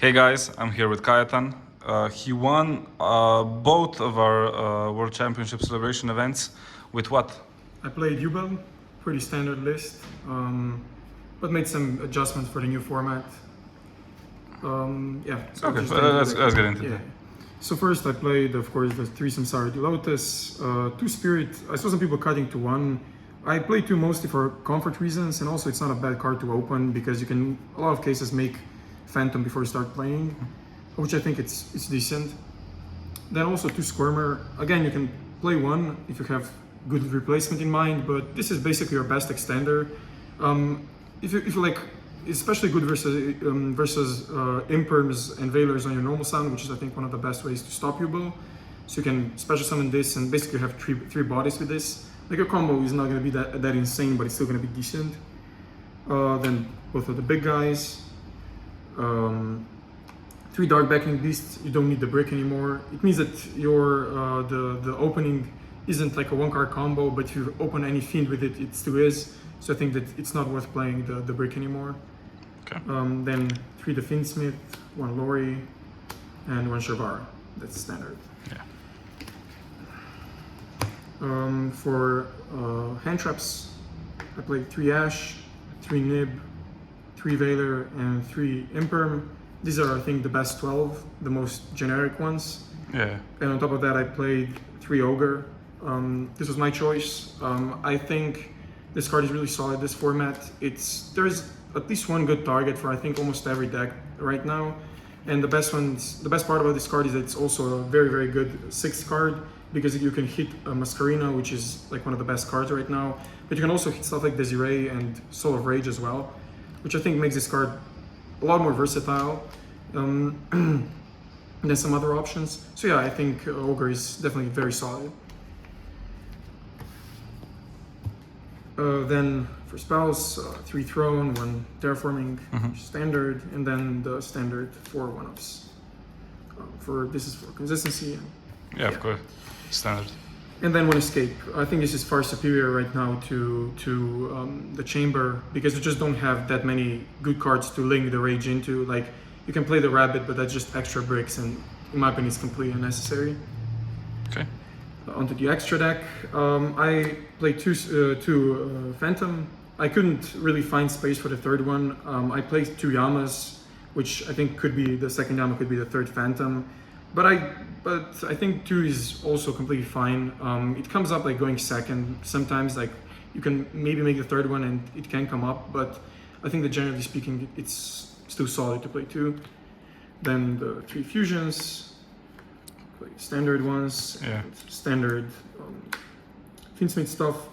Hey guys, I'm here with Kajetan. He won both of our World Championship celebration events with what? I played Yubel, pretty standard list, but made some adjustments for the new format. Okay, let's get into it. So first I played, of course, the 3 Samsara Lotus, 2 Spirit. I saw some people cutting to 1. I played 2 mostly for comfort reasons, and also it's not a bad card to open because you can, a lot of cases, make Phantom before you start playing, which I think it's decent. Then also 2 Squirmer. Again, you can play 1 if you have good replacement in mind, but this is basically your best extender. If you like, especially good versus Imperms and Veilers on your normal sound, which is I think one of the best ways to stop Yubel. So you can special summon this and basically have three bodies with this. Like your combo is not going to be that insane, but it's still going to be decent. Then both of the big guys. 3 Dark Beckoning Beasts. You don't need the brick anymore. It means that your the opening isn't like a 1-card combo, but if you open any Fiend with it, it still is. So I think that it's not worth playing the brick anymore. Okay. Then 3 the Fiendsmith, 1 Lori, and 1 Shavara. That's standard. Yeah. For hand traps, I played 3 Ash, 3 Nib, 3 Veiler, and 3 Imperm. These are, I think, the best 12, the most generic ones. Yeah. And on top of that, I played 3 Ogre. This was my choice. I think this card is really solid, this format. There's at least one good target for I think almost every deck right now. And the best part about this card is that it's also a very, very good 6th card because you can hit Masquerina, which is like one of the best cards right now. But you can also hit stuff like Desiree and Soul of Rage as well, which I think makes this card a lot more versatile than some other options. So yeah, I think Ogre is definitely very solid. Then for spells, 3 Throne, 1 Terraforming, standard, and then the standard 4 1-ups. This is for consistency. Yeah, of course, standard. And then 1 Escape. I think this is far superior right now to the Chamber because you just don't have that many good cards to link the Rage into. Like you can play the Rabbit, but that's just extra bricks, and in my opinion, it's completely unnecessary. Okay. Onto the extra deck, I played two Phantom. I couldn't really find space for the 3rd one. I played 2 Yamas, which I think could be the 2nd Yama, could be the 3rd Phantom. But I think 2 is also completely fine. It comes up like going 2nd. Sometimes like you can maybe make the 3rd one and it can come up, but I think that generally speaking, it's still solid to play 2. Then the 3 Fusions. Standard ones, yeah. Standard Fiendsmith stuff.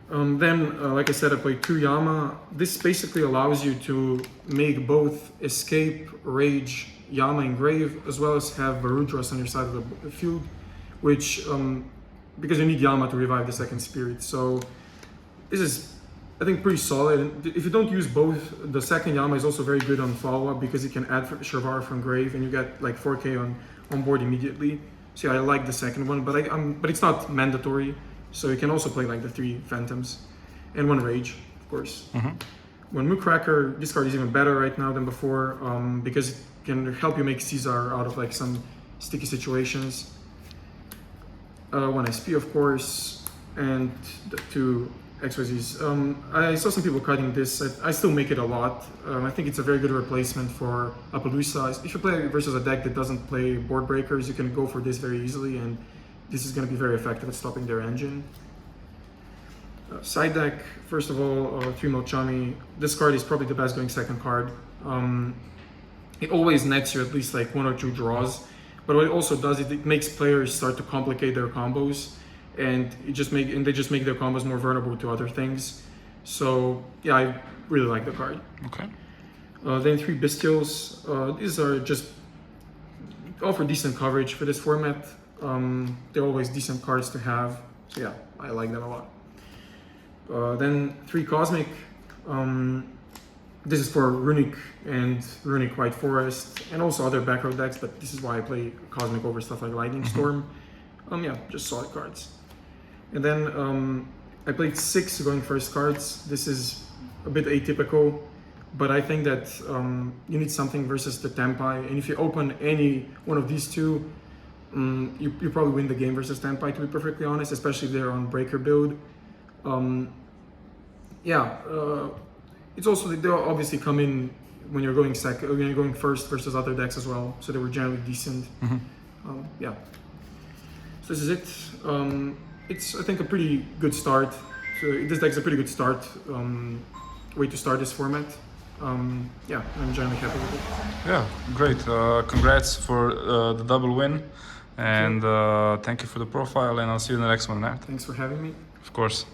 Then, like I said, I played 2 Yama. This basically allows you to make both Escape, Rage, Yama, and Grave, as well as have Varudras on your side of the field, which, because you need Yama to revive the 2nd Spirit. So this is, I think, pretty solid. If you don't use both, the 2nd Yama is also very good on follow-up because you can add Shavara from Grave and you get like 4k on board immediately. So yeah, I like the 2nd one, but it's not mandatory. So you can also play like the 3 Phantoms and 1 Rage, of course. 1 Mookcracker. This card is even better right now than before because it can help you make Caesar out of like some sticky situations. 1 SP, of course, and the 2 XYZs. I saw some people cutting this. I still make it a lot. I think it's a very good replacement for Appaloosa. If you play versus a deck that doesn't play board breakers, you can go for this very easily, and this is going to be very effective at stopping their engine. Side deck, first of all, 3 Mochami. This card is probably the best going 2nd card. It always nets you at least like 1 or 2 draws, but what it also does is it makes players start to complicate their combos. And they just make their combos more vulnerable to other things. So yeah, I really like the card. Okay. Then 3 Bestials. These are just offer decent coverage for this format. They're always decent cards to have. So yeah, I like them a lot. Then 3 Cosmic. This is for Runic and Runic White Forest and also other back row decks, but this is why I play Cosmic over stuff like Lightning Storm. Yeah, just solid cards. And then I played 6 going first cards. This is a bit atypical. But I think that you need something versus the Tempai, and if you open any one of these two, you probably win the game versus Tempai, to be perfectly honest, especially if they're on breaker build. It's also they'll obviously come in when you're going second, when you're going first versus other decks as well, so they were generally decent. So this is it. It's I think a pretty good start. So this deck's a pretty good start way to start this format. I'm generally happy with it. Yeah, great. Congrats for the double win, and thank you for the profile. And I'll see you in the next one, Matt. Thanks for having me. Of course.